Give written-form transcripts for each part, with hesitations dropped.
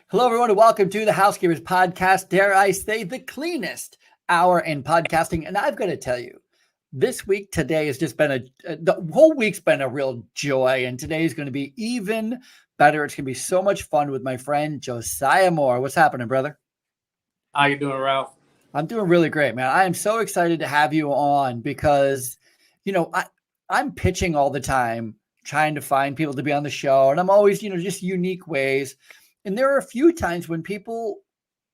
Hello, everyone, and welcome to the Housekeepers podcast. Dare I say, the cleanest hour in podcasting. And I've got to tell you, today has just been the whole week's been a real joy. And today is going to be even better. It's going to be so much fun with my friend, Josiah Moore. What's happening, brother? How you doing, Ralph? I'm doing really great, man. I am so excited to have you on because, I'm pitching all the time, trying to find people to be on the show. And I'm always, just unique ways. And there are a few times when people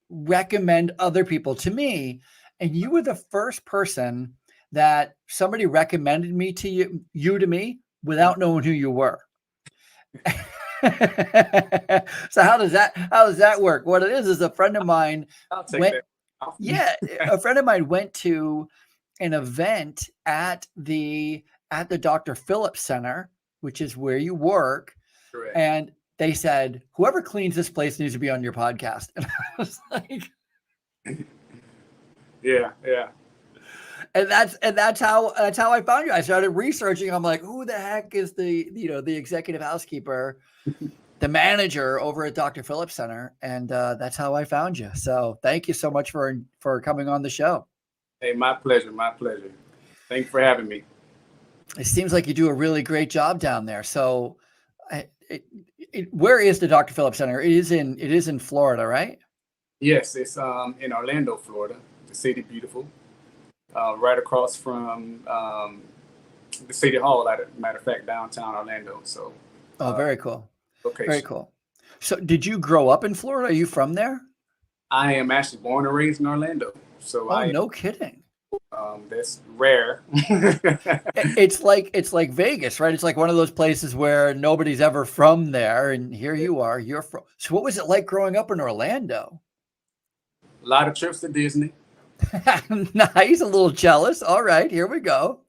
recommend other people to me, and you were the first person that somebody recommended me to you to me without knowing who you were. So how does that work? What it is a friend of mine a friend of mine went to an event at the Dr. Phillips Center, which is where you work. Correct. And they said, whoever cleans this place needs to be on your podcast. And I was like, yeah. And that's how I found you. I started researching. I'm like, who the heck is the executive housekeeper, the manager over at Dr. Phillips Center? And that's how I found you. So thank you so much for coming on the show. Hey, my pleasure. Thanks for having me. It seems like you do a really great job down there. So where is the Dr. Phillips Center? It is in Florida, right? Yes, it's in Orlando, Florida. The city beautiful. Right across from the city hall, matter of fact, downtown Orlando. So very cool. Okay. Very cool. So did you grow up in Florida? Are you from there? I am actually born and raised in Orlando. So no kidding. That's rare. It's like Vegas, right? It's like one of those places where nobody's ever from there, and here you are. You're from. So what was it like growing up in Orlando? A lot of trips to Disney. Nice. A little jealous. All right, here we go.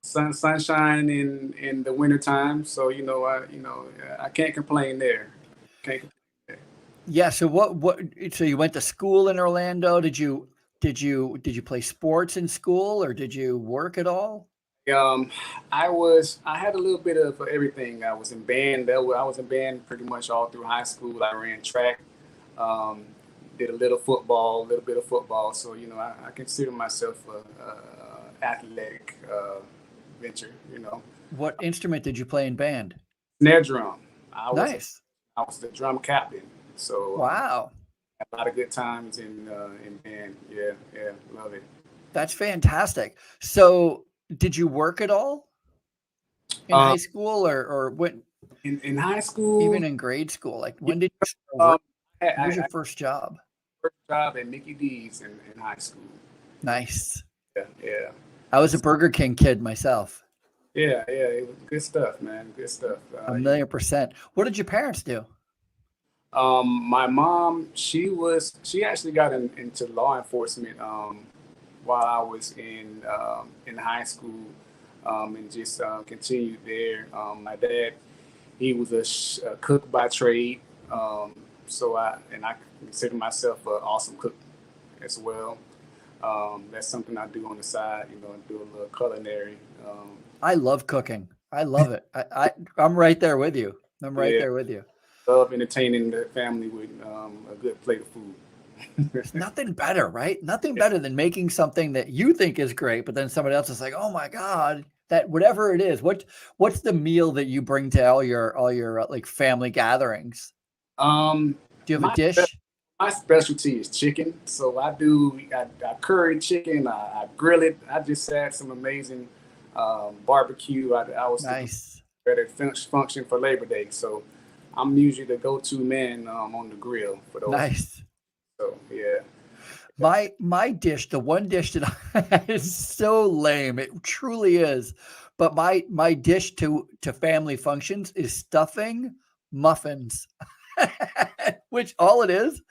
Sunshine in the wintertime. So I can't complain there. Yeah. So what? So you went to school in Orlando? Did you play sports in school, or did you work at all? I had a little bit of everything. I was in band. I was in band pretty much all through high school. I ran track, did a little bit of football. So, I consider myself a athletic venture, What instrument did you play in band? Snare drum. Nice. I was the drum captain. So wow. A lot of good times in band. Yeah, love it. That's fantastic. So, did you work at all in high school, or when? In high school, even in grade school? Like, when did you work? What was your first job? First job at Mickey D's in high school. Nice. Yeah. I was a Burger King kid myself. Yeah. It was good stuff, man. Good stuff. 1,000,000%. What did your parents do? My mom, she actually got into law enforcement while I was in high school, and just continued there. My dad, he was a cook by trade, so I consider myself an awesome cook as well. That's something I do on the side, do a little culinary. I love cooking. I love it. I'm right there with you. There with you. Love entertaining the family with a good plate of food. There's nothing better, right? Nothing better than making something that you think is great, but then somebody else is like, "Oh my God!" That whatever it is. What's the meal that you bring to all your like family gatherings? Do you have a dish? My specialty is chicken, so I curry chicken. I grill it. I just had some amazing barbecue. I was nice at a function for Labor Day, so I'm usually the go-to man on the grill for those. Nice. So yeah. My dish, the one dish that is so lame, it truly is. But my dish to family functions is stuffing muffins, which all it is,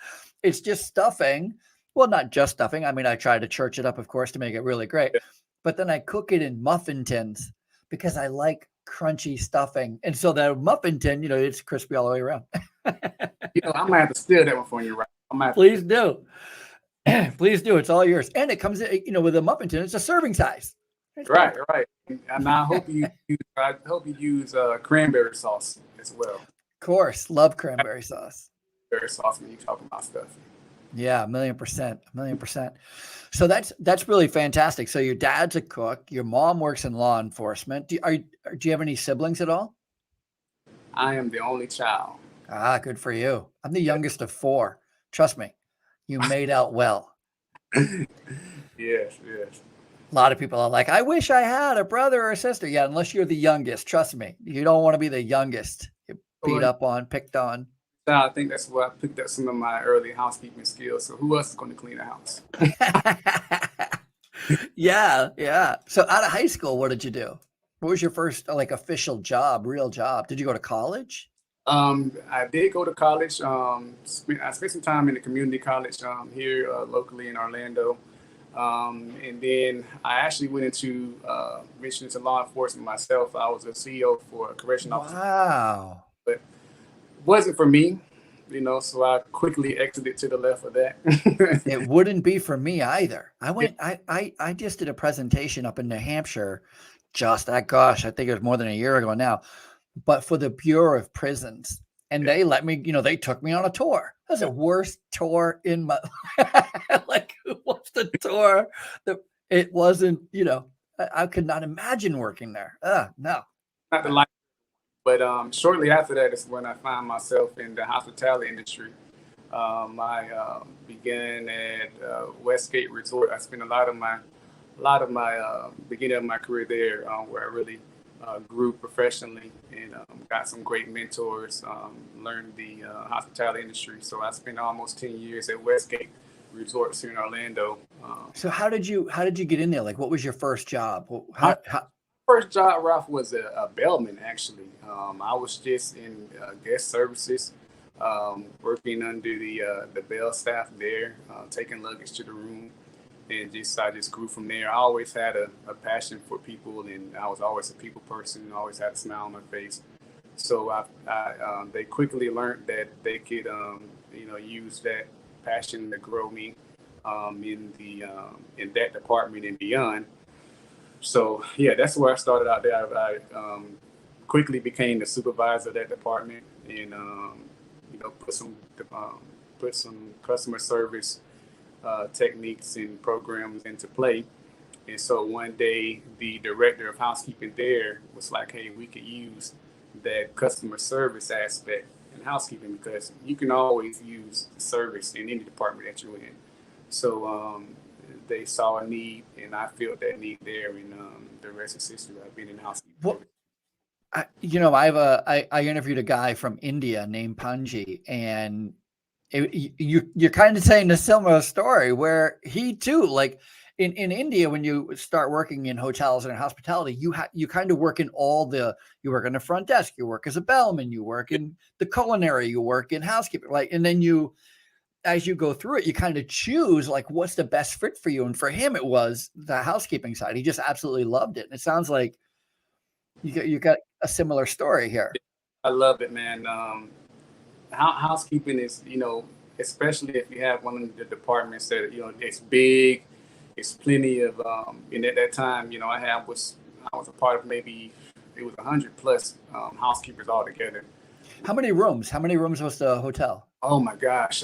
it's just stuffing. Well, not just stuffing. I mean, I try to church it up, of course, to make it really great. Yeah. But then I cook it in muffin tins because I like crunchy stuffing. And so the muffin tin, it's crispy all the way around. I'm going to have to steal that one from you, right? Please do. Please do. It's all yours. And it comes, with a muffin tin, it's a serving size. Right. And I hope you use cranberry sauce as well. course. Love cranberry sauce. Very sauce when you talk about stuff. Yeah, 1,000,000%, 1,000,000%. So that's really fantastic. So your dad's a cook. Your mom works in law enforcement. Do you have any siblings at all? I am the only child. Ah, good for you. I'm the youngest of 4. Trust me, you made out well. Yes. A lot of people are like, I wish I had a brother or a sister. Yeah, unless you're the youngest. Trust me, you don't want to be the youngest. You're beat up on, picked on. I think that's where I picked up some of my early housekeeping skills. So who else is going to clean the house? Yeah. So out of high school, what did you do? What was your first like official job, real job? Did you go to college? I did go to college. I spent some time in the community college here locally in Orlando. And then I actually went into law enforcement myself. I was a CEO for a correctional officer. Wow. But it wasn't for me, so I quickly exited to the left of that. It wouldn't be for me either. I just did a presentation up in New Hampshire I think it was more than a year ago now, but for the Bureau of Prisons. And they let me, they took me on a tour. That was the worst tour in my like, what's the tour? It wasn't, I could not imagine working there. No. Not the life, but shortly after that is when I found myself in the hospitality industry. I began at Westgate Resort. I spent a lot of my beginning of my career there, where I really grew professionally and got some great mentors. Learned the hospitality industry. So I spent almost 10 years at Westgate Resorts here in Orlando. So how did you get in there? Like, what was your first job? First job, Ralph, was a bellman. Actually, I was just in guest services. Working under the bell staff there, taking luggage to the room, and I just grew from there. I always had a passion for people, and I was always a people person. Always had a smile on my face. So they quickly learned that they could use that passion to grow me in that department and beyond. So yeah, that's where I started out there. I quickly became the supervisor of that department, and put some customer service techniques and programs into play. And so one day, the director of housekeeping there was like, "Hey, we could use that customer service aspect in housekeeping because you can always use service in any department that you're in." So they saw a need, and I filled that need there, and the rest is history. I've been in housekeeping. Well, I interviewed a guy from India named Panji, and you're kind of saying a similar story where he too, like in India, when you start working in hotels and in hospitality, you kind of work in you work in the front desk, you work as a bellman, you work in the culinary, you work in housekeeping, like, and then as you go through it, you kind of choose like what's the best fit for you. And for him, it was the housekeeping side. He just absolutely loved it. And it sounds like you got a similar story here. I love it, man. Housekeeping is, especially if you have one of the departments that, it's big, it's plenty of, and at that time, I was a part of maybe, it was 100 plus housekeepers altogether. How many rooms? How many rooms was the hotel? Oh my gosh,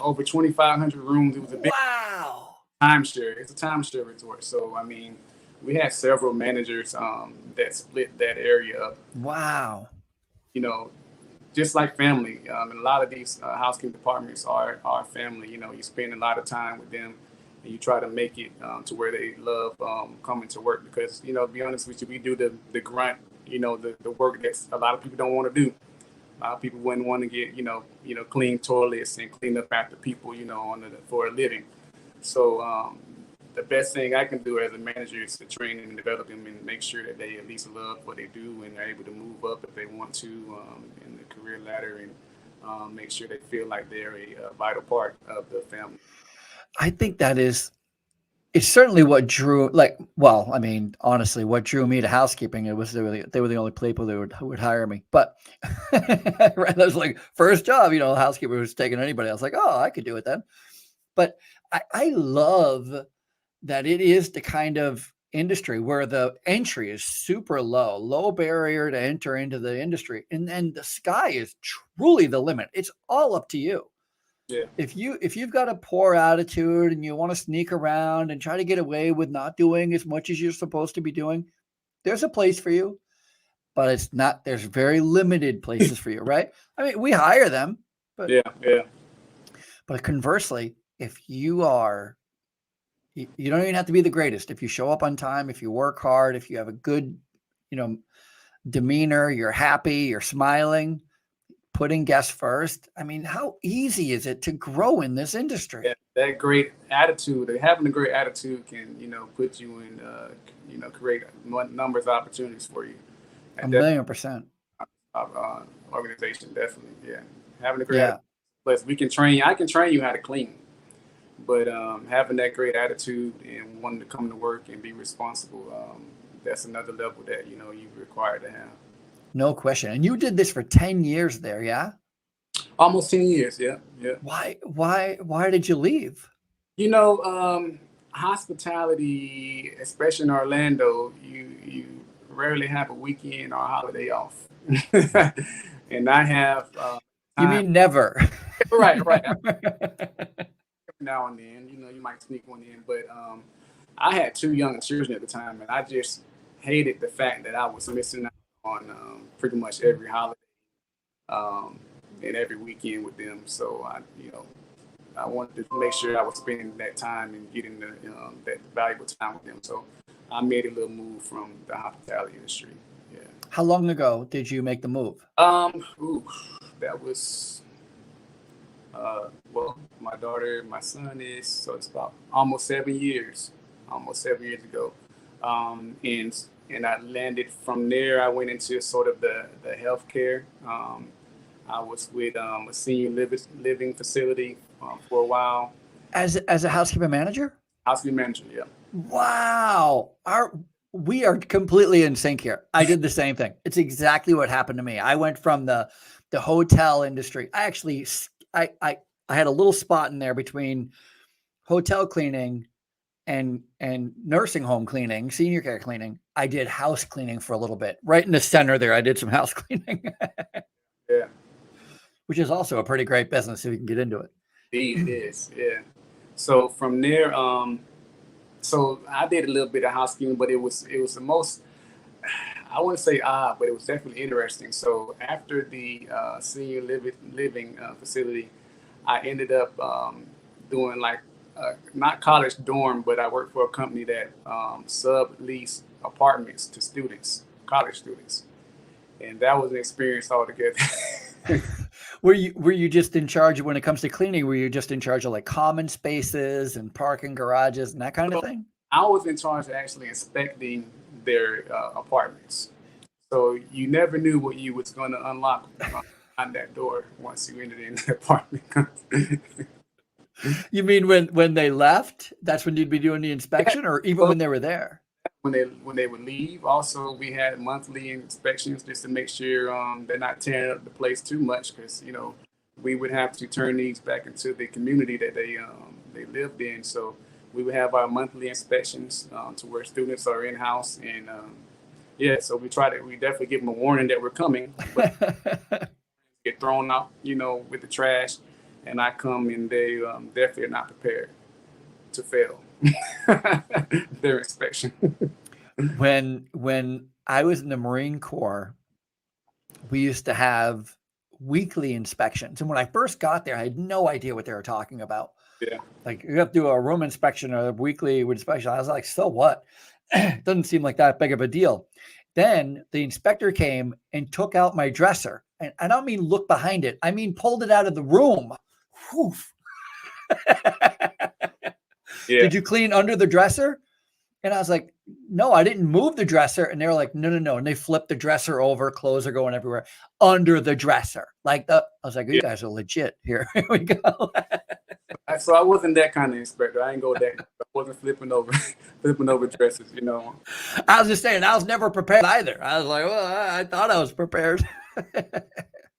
over 2,500 rooms. It was a big timeshare. It's a timeshare resort. So, I mean, we had several managers that split that area up. Wow. Just like family. And a lot of these housekeeping departments are family. You spend a lot of time with them, and you try to make it to where they love coming to work. Because, to be honest with you, we do the grunt, the work that a lot of people don't want to do. A lot of people wouldn't want to get, clean toilets and clean up after people, for a living. So the best thing I can do as a manager is to train and develop them and make sure that they at least love what they do and are able to move up if they want to in the career ladder, and make sure they feel like they're a vital part of the family. I think it's certainly what drew, honestly, what drew me to housekeeping. It was they were the only people who would hire me. But that was like first job, housekeeper was taking anybody. I was like, oh, I could do it then. But I love that it is the kind of industry where the entry is super low barrier to enter into the industry, and then the sky is truly the limit. It's all up to you. Yeah. If you've got a poor attitude and you want to sneak around and try to get away with not doing as much as you're supposed to be doing, there's a place for you, but it's not. There's very limited places for you, right? I mean, we hire them, but Yeah. But conversely, if you don't even have to be the greatest. If you show up on time, if you work hard, if you have a good, demeanor, you're happy, you're smiling, putting guests first. I mean, how easy is it to grow in this industry? Yeah, that great attitude, having a great attitude can, put you in, create numbers of opportunities for you. And 1,000,000%. Organization, definitely. Yeah. Having a great attitude. Plus, we can train you. I can train you how to clean. But having that great attitude and wanting to come to work and be responsible, that's another level that, you require to have. No question. And you did this for 10 years there, yeah? Almost 10 years, yeah. Why did you leave? Hospitality, especially in Orlando, you rarely have a weekend or a holiday off. And I have... you mean never? Right. Now and then, you might sneak one in, but I had 2 young children at the time, and I just hated the fact that I was missing out on pretty much every holiday and every weekend with them. So I wanted to make sure I was spending that time and getting that valuable time with them. So I made a little move from the hospitality industry. Yeah. How long ago did you make the move? That was. My son so it's about almost 7 years ago. And I landed from there. I went into sort of the healthcare. I was with a senior living facility for a while. As a housekeeping manager? Housekeeping manager, yeah. Wow. We are completely in sync here. I did the same thing. It's exactly what happened to me. I went from the hotel industry. I had a little spot in there between hotel cleaning and nursing home cleaning, senior care cleaning. I did house cleaning for a little bit. Right in the center there, I did some house cleaning. Yeah. Which is also a pretty great business if you can get into it. It is, yeah. So from there, so I did a little bit of housekeeping, but it was the most, I wouldn't say odd, but it was definitely interesting. So after the senior living facility, I ended up doing not college dorm, but I worked for a company that subleased apartments to students, college students. And that was an experience altogether. Were you just in charge when it comes to cleaning? Were you just in charge of common spaces and parking garages and that kind of thing? I was in charge of actually inspecting their apartments. So you never knew what you was going to unlock on that door once you entered in the apartment. You mean when they left, that's when you'd be doing the inspection, or even when they were there? When they would leave. Also, we had monthly inspections just to make sure they're not tearing up the place too much, because we would have to turn these back into the community that they lived in. So we would have our monthly inspections to where students are in house, and so we definitely give them a warning that we're coming, but get thrown out, with the trash, and I come and they definitely are not prepared to fail their inspection. When I was in the Marine Corps, we used to have weekly inspections. And when I first got there, I had no idea what they were talking about. Yeah. You have to do a room inspection or a weekly inspection. I was like, so what? It doesn't seem like that big of a deal. Then the inspector came and took out my dresser. And I don't mean look behind it. I mean, pulled it out of the room. Yeah. Did you clean under the dresser? And I was like, no, I didn't move the dresser. And they were like, no. And they flipped the dresser over, clothes are going everywhere under the dresser. I was like, you guys are legit here. Here we go. So I wasn't that kind of inspector. I ain't go that. I wasn't flipping over dresses, I was just saying, I was never prepared either. I was like, well, I thought I was prepared.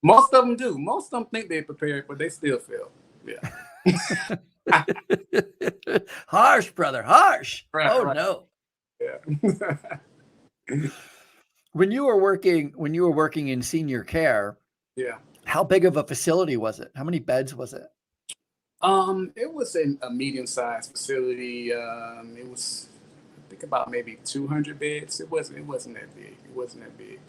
Most of them do. Most of them think they're prepared, but they still fail. Yeah. Harsh, brother. Harsh. Right. No. Yeah. Yeah. When you were working in senior care, Yeah. how big of a facility was it? How many beds was it? It was a medium-sized facility. It was, I think, about maybe 200 beds. It wasn't that big. It wasn't that big.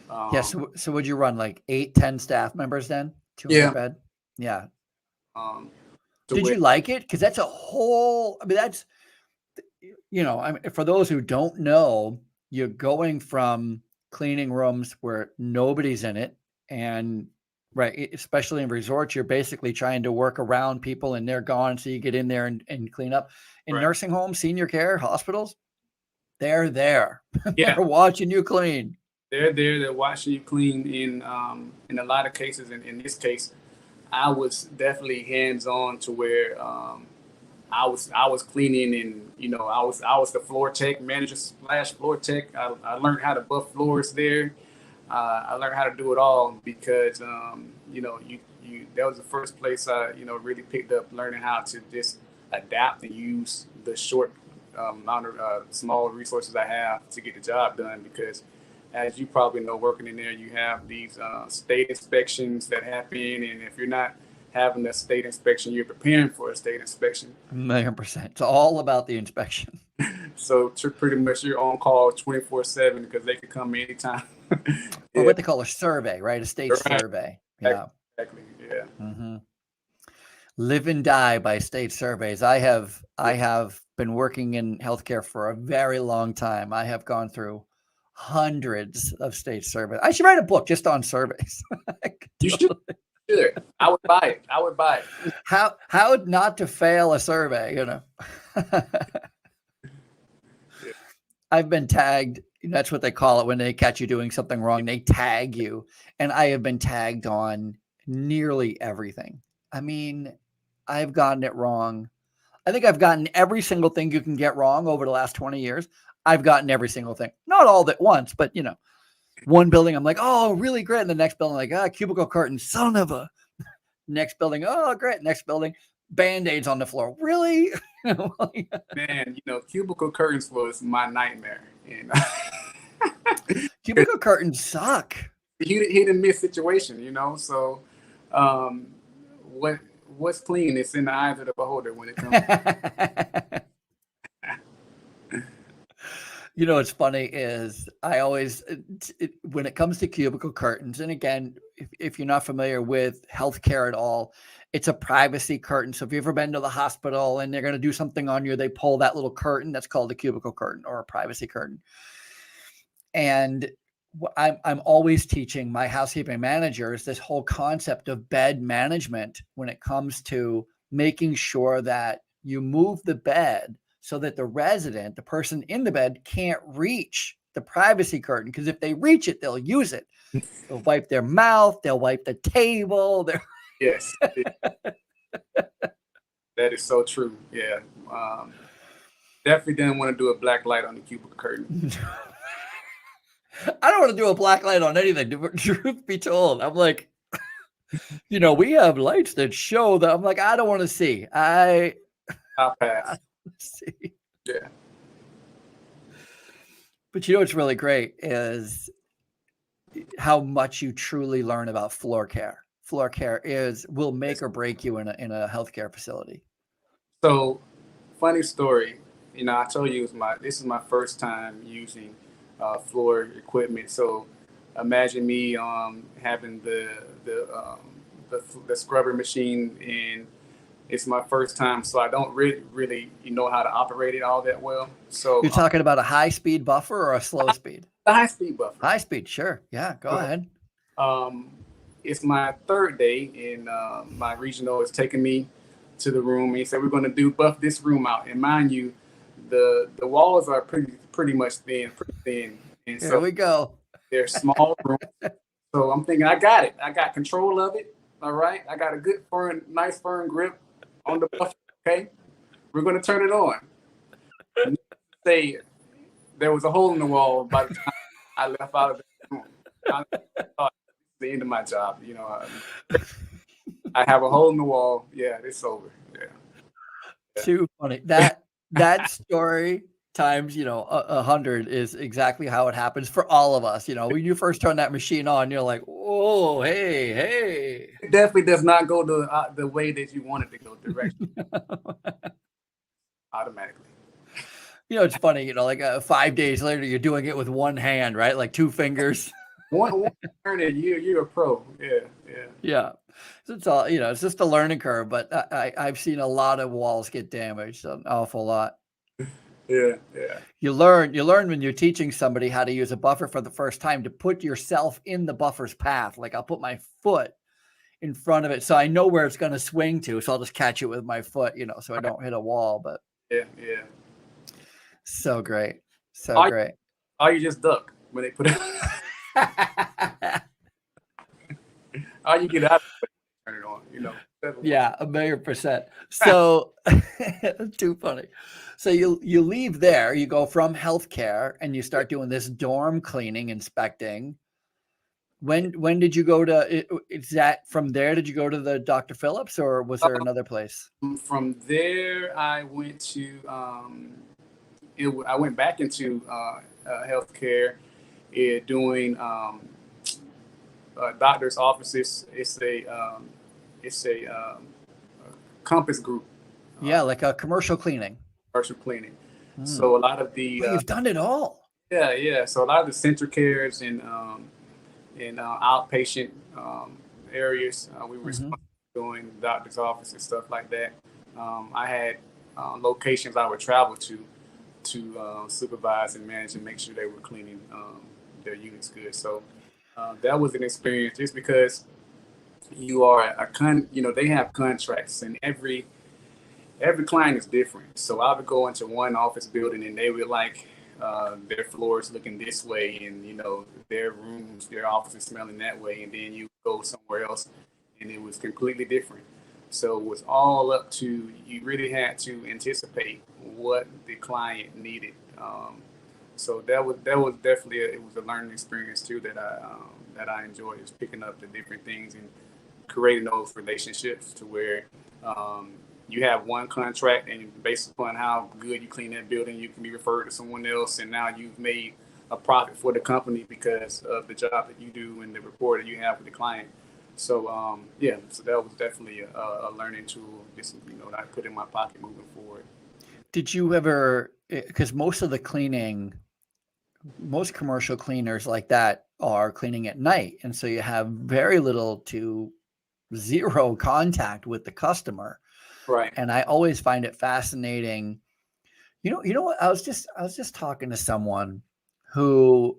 Yeah. Um, So would you run like 8, 10 staff members then? 200 yeah. bed? Yeah. Um, to Did where, you like it? Because that's a whole, I mean, that's, I mean, for those who don't know, you're going from cleaning rooms where nobody's in it. And right, especially in resorts, you're basically trying to work around people and they're gone. So you get in there and clean up. In right. nursing homes, senior care, hospitals, they're there. Yeah. They're watching you clean. They're there. They're watching you clean. In a lot of cases, in this case, I was definitely hands on to where I was cleaning, and I was the floor tech manager slash floor tech. I learned how to buff floors there. I learned how to do it all because you that was the first place I really picked up learning how to just adapt and use the short amount of small resources I have to get the job done. Because as you probably know, working in there, you have these state inspections that happen, and if you're not having a state inspection, you're preparing for a state inspection. 1,000,000%. It's all about the inspection. So pretty much you're on call 24/7 because they could come anytime. Or Yeah, what they call a survey, right? A state right. survey. Yeah. Exactly. Yeah. Hmm. Live and die by state surveys. I have been working in healthcare for a very long time. I have gone through hundreds of state surveys. I should write a book just on surveys. You should. I would buy it. I would buy it. How not to fail a survey, Yeah. I've been tagged. That's what they call it when they catch you doing something wrong. They tag you. And I have been tagged on nearly everything. I mean, I've gotten it wrong. I think I've gotten every single thing you can get wrong over the last 20 years. I've gotten every single thing. Not all at once, but one building, I'm like, oh, really great. And the next building, like, cubicle curtain, son of a. Next building, oh, great. Next building, Band-Aids on the floor. Really? Man, cubicle curtains was my nightmare. And Cubicle curtains suck. hit and miss situation, So, what's clean? It's in the eyes of the beholder when it comes. What's funny is I always, when it comes to cubicle curtains, and again, if you're not familiar with healthcare at all, it's a privacy curtain. So if you've ever been to the hospital and they're going to do something on you, they pull that little curtain. That's called a cubicle curtain or a privacy curtain. And I'm always teaching my housekeeping managers this whole concept of bed management when it comes to making sure that you move the bed so that the resident, the person in the bed, can't reach the privacy curtain. Because if they reach it, they'll use it. They'll wipe their mouth. They'll wipe the table. Yes. That is so true. Yeah. Definitely didn't want to do a black light on the cubicle curtain. I don't want to do a black light on anything. Truth be told, I'm like, we have lights that show that. I'm like, I don't want to see. I'll pass. See. Yeah. But what's really great is how much you truly learn about floor care. Floor care will make or break you in a healthcare facility. So, funny story. I told you this is my first time using floor equipment. So, imagine me having the scrubber machine, and it's my first time, so I don't really know how to operate it all that well. So you're talking about a high-speed buffer or a slow speed? The high-speed buffer. High speed, sure. Yeah, go ahead. It's my third day, and my regional is taking me to the room. And he said, we're going to buff this room out. And mind you, the walls are pretty much pretty thin. And Here we go. They're small rooms. So I'm thinking, I got it. I got control of it. All right. I got a good nice firm grip on the buffer. Okay. We're going to turn it on. And say there was a hole in the wall by the time I left out of the room. I thought the end of my job. I have a hole in the wall. Yeah, it's over. Yeah. Too funny. That story times, 100 is exactly how it happens for all of us. When you first turn that machine on, you're like, oh, hey. It definitely does not go the way that you want it to go directly automatically. It's funny, like 5 days later, you're doing it with one hand, right? Like two fingers. One turn and you're a pro. Yeah. Yeah. So it's all, it's just a learning curve, but I've seen a lot of walls get damaged, an awful lot. Yeah. You learn when you're teaching somebody how to use a buffer for the first time to put yourself in the buffer's path. Like I'll put my foot in front of it, so I know where it's going to swing to. So I'll just catch it with my foot, so I don't hit a wall. But Yeah. so great, so great. Or you just duck when they put it. Or you get out of it, turn it on. Yeah, 1,000,000%. So too funny. So you leave there, you go from healthcare and you start doing this dorm cleaning, inspecting. When did you go to, is that from there, did you go to the Dr. Phillips or was there another place? From there, I went to, I went back into healthcare, doing doctor's offices. It's a Compass Group. Yeah, like a commercial cleaning. Commercial cleaning. So a lot of the Well, you've done it all. Yeah. So a lot of the center cares and outpatient areas, we were doing doctor's office and stuff like that. I had locations I would travel to supervise and manage and make sure they were cleaning their units good. So that was an experience, just because you are they have contracts, and every client is different. So I would go into one office building and they would like their floors looking this way, and their rooms, their offices smelling that way, and then you go somewhere else and it was completely different. So it was all up to, you really had to anticipate what the client needed. So that was definitely it was a learning experience too, that I enjoyed, is picking up the different things and creating those relationships to where you have one contract, and based upon how good you clean that building, you can be referred to someone else, and now you've made a profit for the company because of the job that you do and the rapport that you have with the client. So so that was definitely a learning tool, just that I put in my pocket moving forward. Did you ever, because most commercial cleaners like that are cleaning at night, and so you have very little to zero contact with the customer. Right. And I always find it fascinating. You know what? I was just talking to someone who,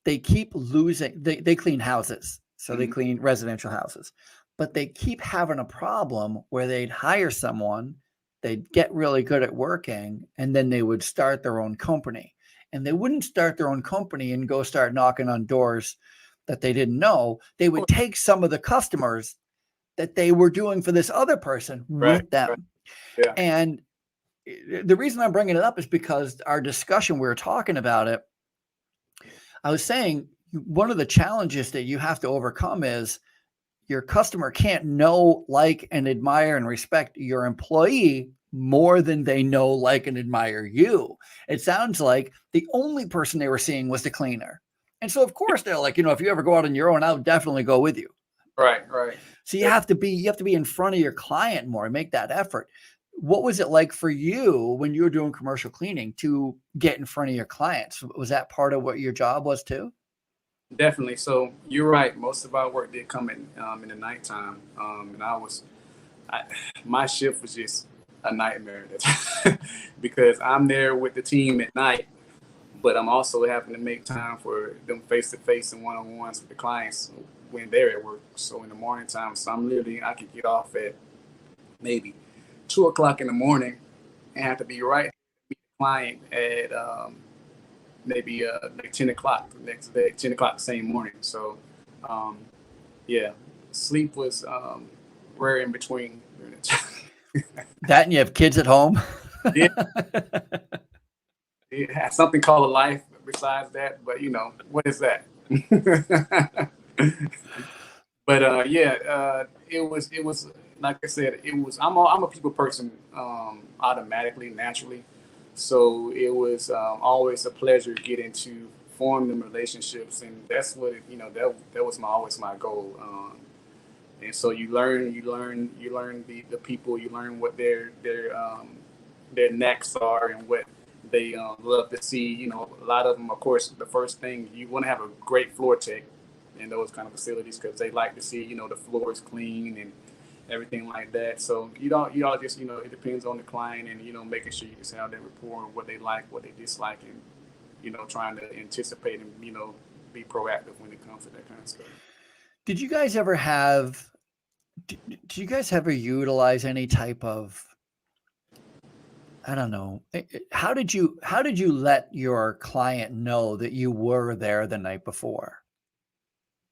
they keep losing, they clean houses. So they clean residential houses, but they keep having a problem where they'd hire someone, they'd get really good at working, and then they would start their own company. And they wouldn't start their own company and go start knocking on doors that they didn't know. They would take some of the customers that they were doing for this other person with them. Right. Yeah. And the reason I'm bringing it up is because our discussion, we were talking about it. I was saying one of the challenges that you have to overcome is your customer can't know, like, and admire and respect your employee more than they know, like, and admire you. It sounds like the only person they were seeing was the cleaner. And so of course they're like, if you ever go out on your own, I'll definitely go with you. Right. So you have to be in front of your client more and make that effort. What was it like for you when you were doing commercial cleaning to get in front of your clients? Was that part of what your job was too? Definitely. So you're right. Most of our work did come in the nighttime, and my shift was just a nightmare because I'm there with the team at night, but I'm also having to make time for them face-to-face and one-on-ones with the clients when they're at work. So in the morning time, I could get off at maybe 2:00 in the morning and have to be right to meet the client at maybe like 10:00 the next day, 10:00 the same morning. So sleep was rare in between. That, and you have kids at home. Yeah. It has something called a life besides that, but what is that? But it was like I said, I'm a people person automatically, naturally. So it was always a pleasure getting to form them relationships, and that's what that was always my goal. And so you learn the people, you learn what their necks are and what they love to see. A lot of them, of course, the first thing you want to have a great floor tech in those kind of facilities because they like to see the floors clean and everything like that. So you all just it depends on the client and making sure you just have that rapport of what they like, what they dislike, and trying to anticipate and be proactive when it comes to that kind of stuff. Did you guys ever have? Did you guys ever utilize any type of? I don't know. How did you let your client know that you were there the night before?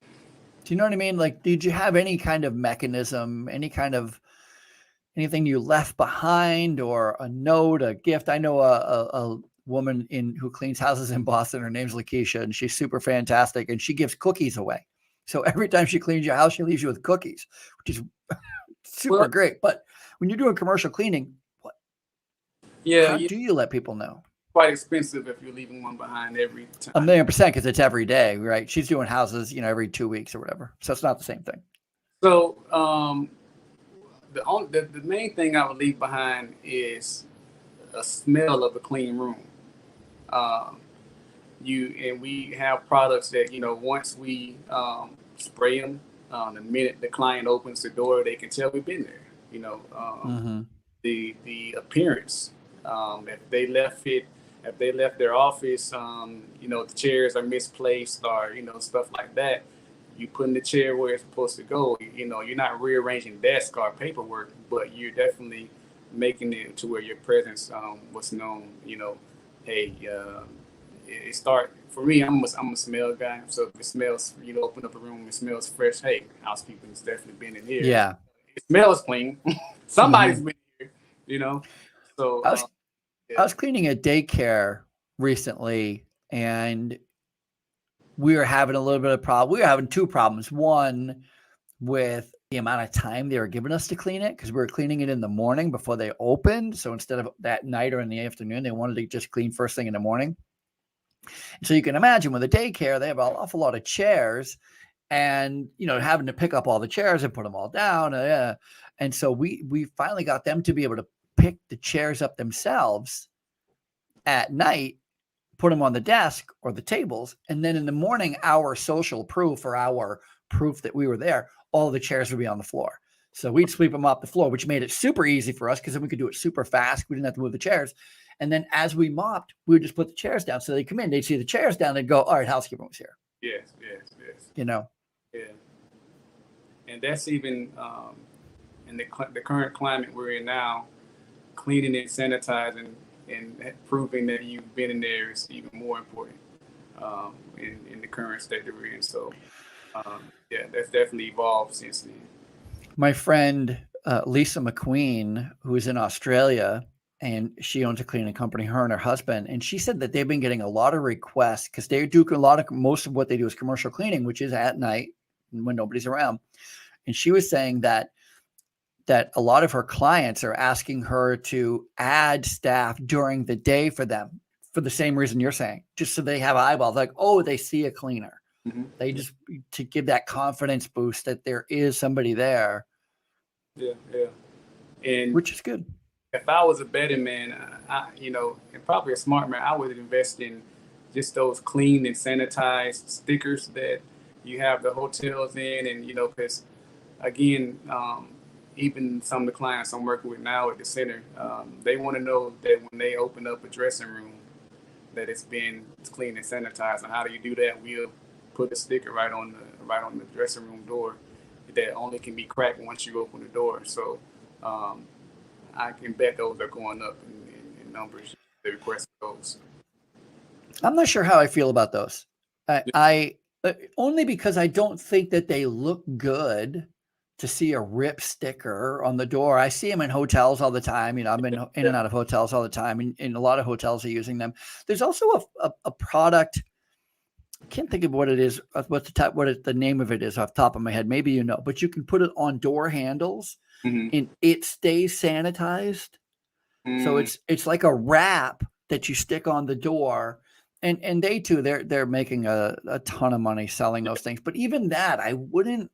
Do you know what I mean? Like, did you have any kind of mechanism, anything you left behind, or a note, a gift? I know a woman who cleans houses in Boston. Her name's Lakeisha, and she's super fantastic, and she gives cookies away. So every time she cleans your house, she leaves you with cookies, which is super great. But when you're doing commercial cleaning, how do you let people know? Quite expensive if you're leaving one behind every time. 1,000,000% because it's every day, right? She's doing houses, every 2 weeks or whatever. So it's not the same thing. So the main thing I would leave behind is a smell of a clean room. We have products that once we spray them, the minute the client opens the door, they can tell we've been there. The appearance. If they left their office, the chairs are misplaced or stuff like that. You put in the chair where it's supposed to go. You're not rearranging desk or paperwork, but you're definitely making it to where your presence was known. Hey, it start for me. I'm a smell guy, so if it smells, open up a room, it smells fresh. Hey, housekeeping's definitely been in here. Yeah, it smells clean. Somebody's been here. So I was cleaning a daycare recently, and we were having a little bit of problem. We were having two problems. One, with the amount of time they were giving us to clean it, because we were cleaning it in the morning before they opened. So instead of that night or in the afternoon, they wanted to just clean first thing in the morning. And so you can imagine with a daycare, they have an awful lot of chairs, and having to pick up all the chairs and put them all down. And so we finally got them to be able to pick the chairs up themselves at night, put them on the desk or the tables, and then in the morning, our social proof, or our proof that we were there, all the chairs would be on the floor. So we'd sweep them off the floor, which made it super easy for us because then we could do it super fast. We didn't have to move the chairs. And then as we mopped, we would just put the chairs down. So they come in, they'd see the chairs down, they'd go, all right, housekeeping was here. Yes. Yeah. And that's even in the current climate we're in now, cleaning and sanitizing and proving that you've been in there is even more important in the current state that we're in. So, that's definitely evolved since then. My friend Lisa McQueen, who is in Australia, and she owns a cleaning company, her and her husband, and she said that they've been getting a lot of requests because they do most of what they do is commercial cleaning, which is at night when nobody's around. And she was saying that a lot of her clients are asking her to add staff during the day for them for the same reason you're saying, just so they have eyeballs, like, oh, they see a cleaner. They just, to give that confidence boost that there is somebody there. Yeah. And which is good. If I was a betting man, and probably a smart man, I would invest in just those clean and sanitized stickers that you have the hotels in. And, because again, even some of the clients I'm working with now at the center, they want to know that when they open up a dressing room, that it's been clean and sanitized. And how do you do that? We'll put a sticker right on the dressing room door that only can be cracked once you open the door. So I can bet those are going up in numbers. The request those. I'm not sure how I feel about those. I only because I don't think that they look good to see a rip sticker on the door. I see them in hotels all the time. I've been in and out of hotels all the time, and a lot of hotels are using them. There's also a product. I can't think of what it is. What the name of it is off the top of my head. Maybe but you can put it on door handles, and it stays sanitized. So it's like a wrap that you stick on the door. And they too, they're making a ton of money selling those things. But even that, I wouldn't,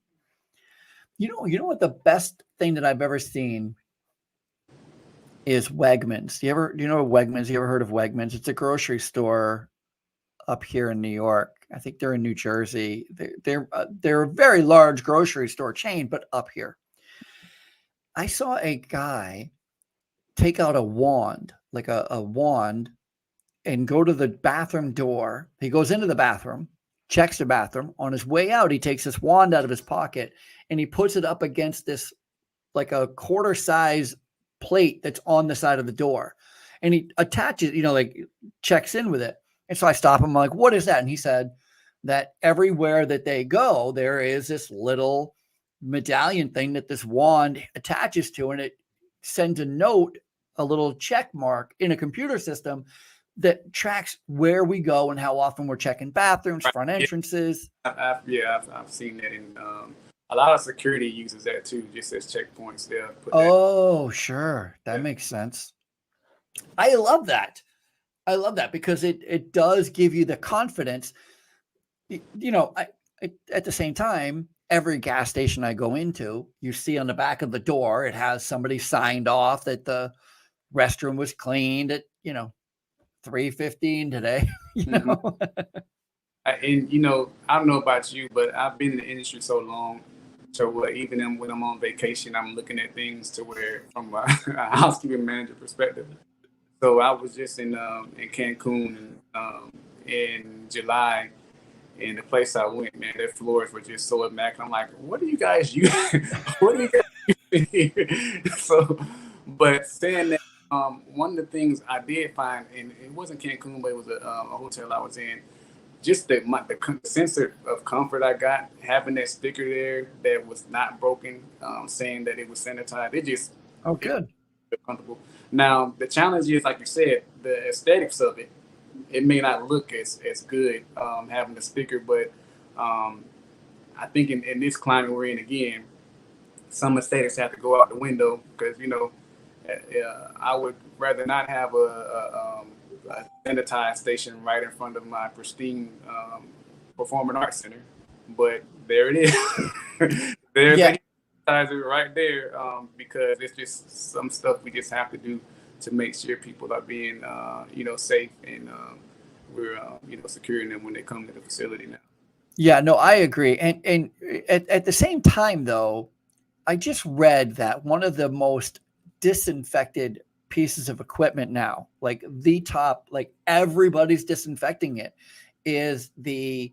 you know what the best thing that I've ever seen is Wegmans. Do you know Wegmans? You ever heard of Wegmans? It's a grocery store up here in New York. I think they're in New Jersey. They're a very large grocery store chain, but up here. I saw a guy take out a wand, like a wand, and go to the bathroom door. He goes into the bathroom, checks the bathroom. On his way out, he takes this wand out of his pocket and he puts it up against this, like a quarter size plate that's on the side of the door. And he attaches, like checks in with it. And so I stop him. I'm like, what is that? And he said that everywhere that they go, there is this little medallion thing that this wand attaches to, and it sends a note, a little check mark in a computer system that tracks where we go and how often we're checking bathrooms, front entrances. I've seen that in a lot of security uses that too, just as checkpoints. Oh, sure. That makes sense. I love that. Because it does give you the confidence. At the same time, every gas station I go into, you see on the back of the door, it has somebody signed off that the restroom was cleaned at, 3:15 today. And I don't know about you, but I've been in the industry so long, so even when I'm on vacation, I'm looking at things to where, from a housekeeping manager perspective. So I was just in Cancun in July, and the place I went, man, their floors were just so immaculate. I'm like, what do you guys use? What do you guys use here? So, but saying that, one of the things I did find, and it wasn't Cancun, but it was a hotel I was in, just the sense of comfort I got, having that sticker there that was not broken, saying that it was sanitized. It just, good. Comfortable. Now, the challenge is, like you said, the aesthetics of it. It may not look as good having the sticker, but I think in this climate we're in, again, some aesthetics have to go out the window, because I would rather not have a sanitized station right in front of my pristine performing arts center. But there it is. There's a sanitizer right there, because it's just some stuff we just have to do to make sure people are being safe, and we're securing them when they come to the facility now. Yeah, no, I agree. And at the same time, though, I just read that one of the most disinfected pieces of equipment now, like the top, like everybody's disinfecting it, is the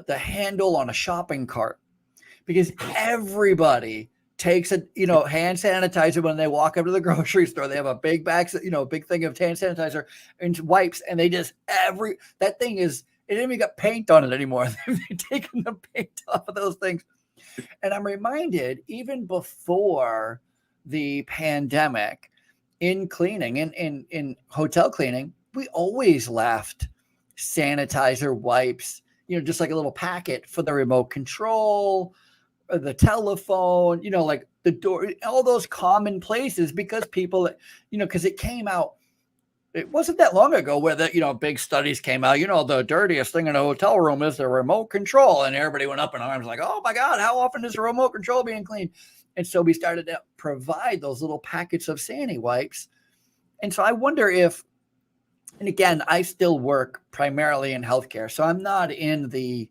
handle on a shopping cart, because everybody takes a hand sanitizer when they walk up to the grocery store. They have a big bag, big thing of hand sanitizer and wipes, and they just that thing is, it didn't even got paint on it anymore. They've taken the paint off of those things. And I'm reminded, even before the pandemic, in cleaning, in hotel cleaning, we always left sanitizer, wipes, just like a little packet for the remote control, or the telephone, like the door, all those common places, because people, because it came out. It wasn't that long ago where big studies came out, the dirtiest thing in a hotel room is the remote control. And everybody went up in arms like, oh my God, how often is the remote control being cleaned? And so we started to provide those little packets of Sandy wipes. And so I wonder if, and again, I still work primarily in healthcare, so I'm not in the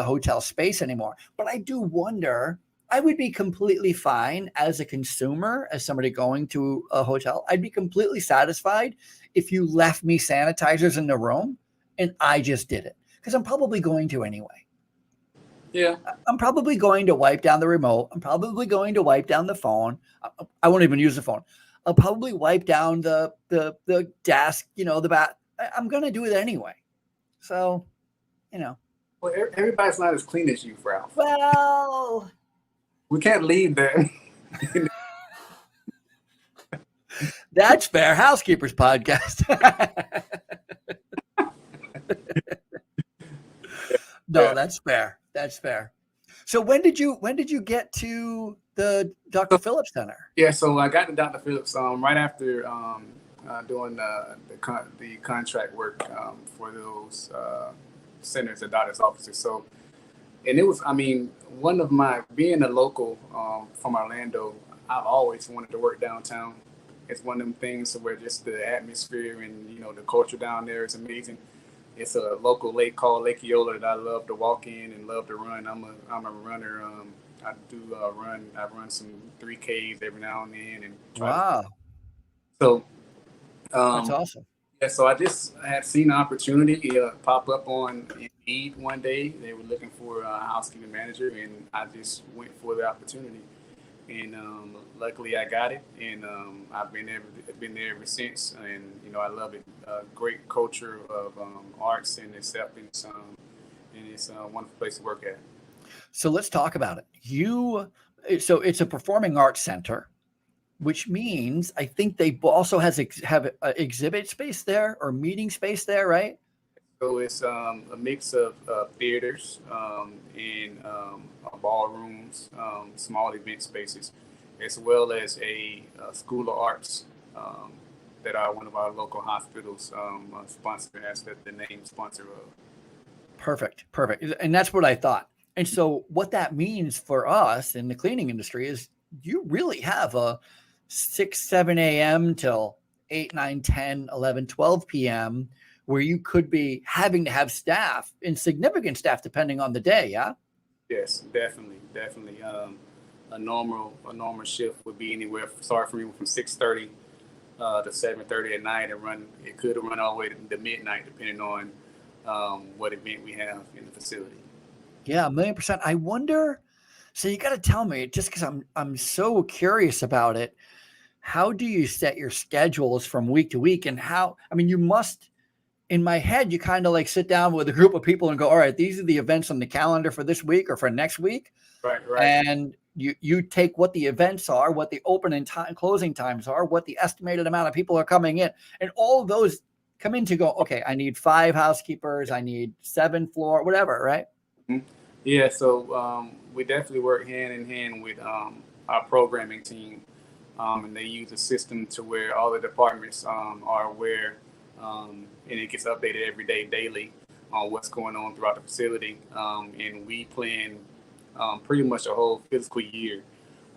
hotel space anymore, but I do wonder, I would be completely fine as a consumer, as somebody going to a hotel. I'd be completely satisfied if you left me sanitizers in the room and I just did it, because I'm probably going to anyway. Yeah. I'm probably going to wipe down the remote. I'm probably going to wipe down the phone. I won't even use the phone. I'll probably wipe down the desk, the bat. I'm going to do it anyway. So, Well, everybody's not as clean as you, Ralph. Well, we can't leave that. That's fair. Housekeepers podcast. No, that's fair. That's fair. So when did you get to the Dr. Phillips Center? Yeah, so I got to Dr. Phillips right after doing the contract work for those centers and doctor's offices. So, and it was, I mean, one of my being a local from Orlando, I've always wanted to work downtown. It's one of them things where just the atmosphere and the culture down there is amazing. It's a local lake called Lake Eola that I love to walk in and love to run. I'm a runner. I do run. I run some 3Ks every now and then and try to. Wow, So that's um, awesome. yeah, so I just had seen an opportunity pop up on Indeed one day. They were looking for a housekeeping manager, and I just went for the opportunity. And luckily, I got it, and I've been there ever since. And I love it. Great culture of arts and acceptance, and it's a wonderful place to work at. So let's talk about it. So it's a performing arts center, which means I think they also have exhibit space there or meeting space there, right? So it's a mix of theaters and ballrooms, small event spaces, as well as a school of arts that are one of our local hospitals sponsor as the name sponsor of. Perfect. And that's what I thought. And so what that means for us in the cleaning industry is you really have a 6, 7 a.m. till 8, 9, 10, 11, 12 p.m. where you could be having to have staff and significant staff depending on the day. Yeah. Yes, definitely. A normal shift would be anywhere start for me from 6:30 to 7:30 at night and run. It could run all the way to midnight depending on what event we have in the facility. Yeah, 1,000,000%. I wonder. So you got to tell me, just because I'm so curious about it. How do you set your schedules from week to week, and how? I mean, you must. In my head, you kind of like sit down with a group of people and go, all right, these are the events on the calendar for this week or for next week. Right. And you take what the events are, what the opening time, closing times are, what the estimated amount of people are coming in, and all of those come in to go, okay, I need 5 housekeepers, I need 7 floor, whatever, right? Mm-hmm. Yeah, so we definitely work hand in hand with our programming team, and they use a system to where all the departments are aware, and it gets updated every day, daily, on what's going on throughout the facility. And we plan pretty much a whole fiscal year,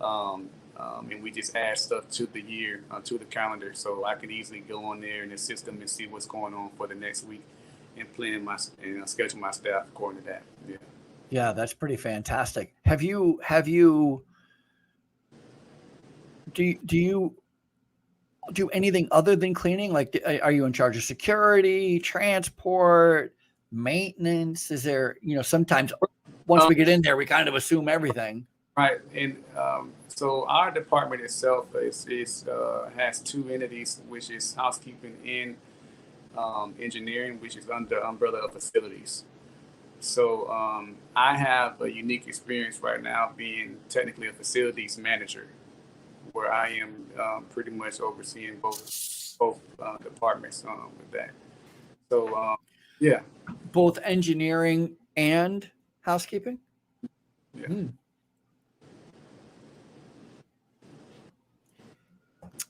and we just add stuff to the year, to the calendar. So I could easily go on there in the system and see what's going on for the next week and plan and schedule my staff according to that. Yeah. Yeah, that's pretty fantastic. Have you do you do anything other than cleaning? Like, are you in charge of security, transport, maintenance? Is there, sometimes once we get in there, we kind of assume everything. Right. And so our department itself has 2 entities, which is housekeeping and engineering, which is under the umbrella of facilities. So I have a unique experience right now being technically a facilities manager, where I am pretty much overseeing both departments with that. So yeah. Both engineering and housekeeping? Yeah.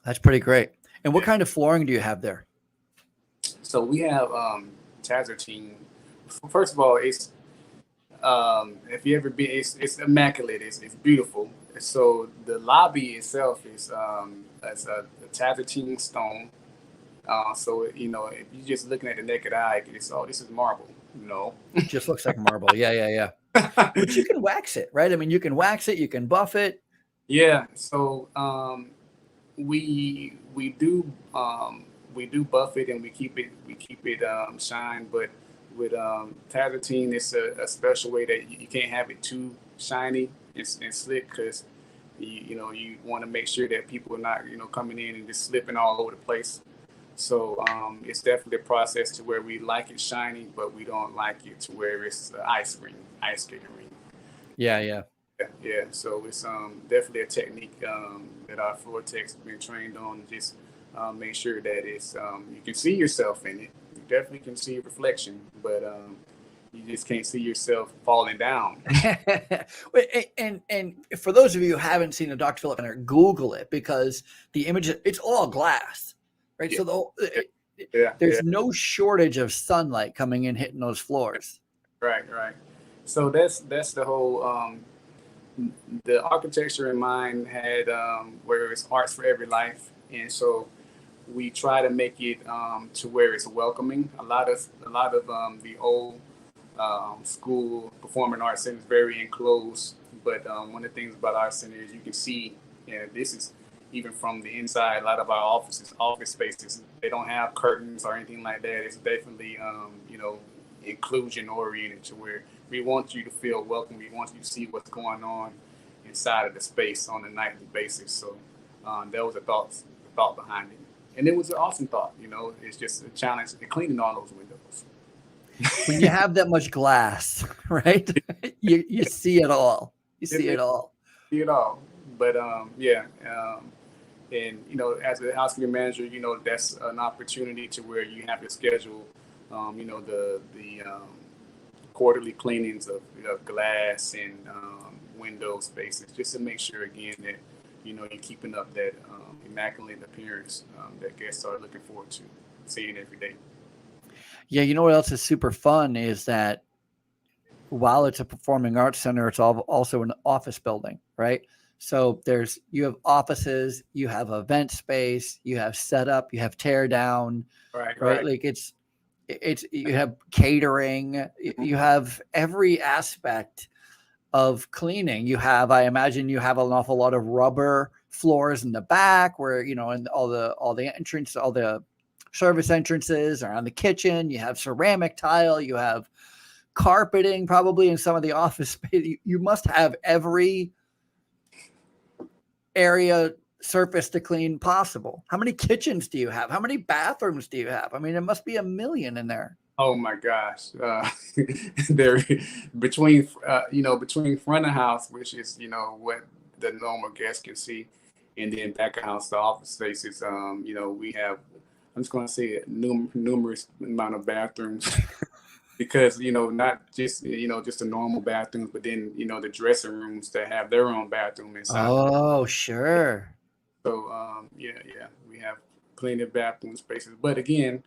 That's pretty great. And what kind of flooring do you have there? So we have Tazartine. First of all, it's if you ever been, it's immaculate. It's beautiful. So the lobby itself is as a Tazartine stone. So if you're just looking at the naked eye, it's this is marble. No, it just looks like marble. Yeah. But you can wax it, right? I mean, you can wax it, you can buff it. Yeah. So we do buff it and we keep it shine, but with Tazartine, it's a special way that you can't have it too shiny and slick, because you want to make sure that people are not coming in and just slipping all over the place. So it's definitely a process to where we like it shiny, but we don't like it to where it's ice skating ring. Yeah. So it's definitely a technique that our floor techs have been trained on. Just make sure that it's you can see yourself in it. You definitely can see a reflection, but you just can't see yourself falling down. and for those of you who haven't seen a Dr. Phillips center, Google it, because the image, it's all glass. right? Yeah. So Yeah. there's no shortage of sunlight coming in, hitting those floors. Right. So that's the whole the architecture in mind had where it's arts for every life, and so we try to make it to where it's welcoming. A lot of the old school performing arts center is very enclosed, but one of the things about our center is you can see, this is even from the inside. A lot of our office spaces, they don't have curtains or anything like that. It's definitely inclusion oriented to where we want you to feel welcome. We want you to see what's going on inside of the space on a nightly basis. So that was the thought behind it, and it was an awesome thought. It's just a challenge in cleaning all those windows. When you have that much glass, right? you see it all. You see it all. See it all. But and as a housekeeping manager, that's an opportunity to where you have to schedule, the quarterly cleanings of glass and window spaces, just to make sure again that you're keeping up that immaculate appearance that guests are looking forward to seeing every day. Yeah, you know what else is super fun is that while it's a performing arts center, it's also an office building, right? So you have offices, you have event space, you have setup, you have tear down, right? Like it's you have catering, you have every aspect of cleaning. I imagine you have an awful lot of rubber floors in the back where, and all the entrance, all the service entrances around the kitchen, you have ceramic tile, you have carpeting probably in some of the office space. You must have every area surface to clean possible. How many kitchens do you have? How many bathrooms do you have? I mean, it must be a million in there. Oh my gosh. There between front of house, which is, what the normal guest can see, and then back of house, the office spaces, we have, I'm just going to say numerous amount of bathrooms because, not just, just the normal bathrooms, but then, the dressing rooms that have their own bathroom inside. Oh, sure. So, we have plenty of bathroom spaces. But again,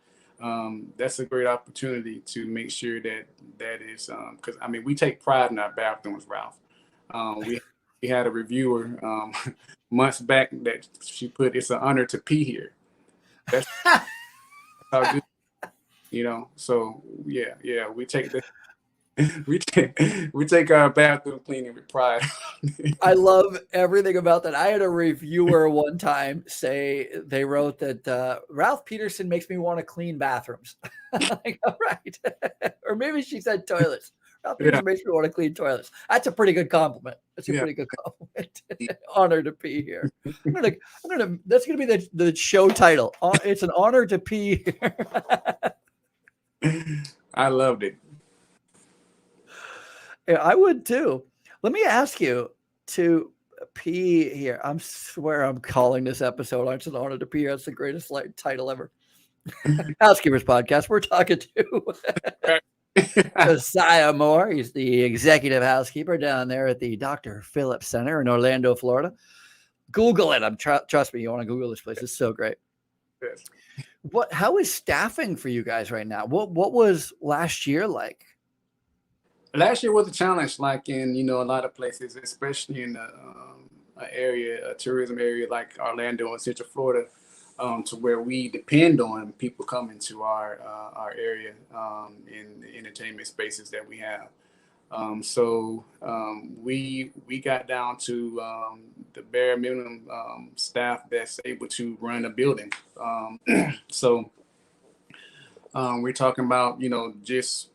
that's a great opportunity to make sure that is, because, we take pride in our bathrooms, Ralph. We had a reviewer months back that she put, "It's an honor to pee here." That's how good, So yeah, we take the we take our bathroom cleaning with pride. I love everything about that. I had a reviewer one time say they wrote that Ralph Peterson makes me want to clean bathrooms. Like, all right. Or maybe she said toilets. Ralph Peterson makes me want to clean toilets. That's a pretty good compliment. That's a pretty good compliment. Honor to pee here. That's gonna be the show title. It's an honor to pee here. I loved it. Yeah, I would too. Let me ask you to pee here. I swear I'm calling this episode "It's an Honor to Pee Here." That's the greatest title ever. Housekeepers podcast. We're talking to Josiah Moore. He's the executive housekeeper down there at the Dr. Phillips Center in Orlando, Florida. Google it. Trust me, you want to Google this place. It's so great. Yes. How is staffing for you guys right now? What was last year like? Last year was a challenge, like in a lot of places, especially in a tourism area like Orlando and Central Florida, to where we depend on people coming to our area in the entertainment spaces that we have. So we got down to the bare minimum staff that's able to run a building. So we're talking about just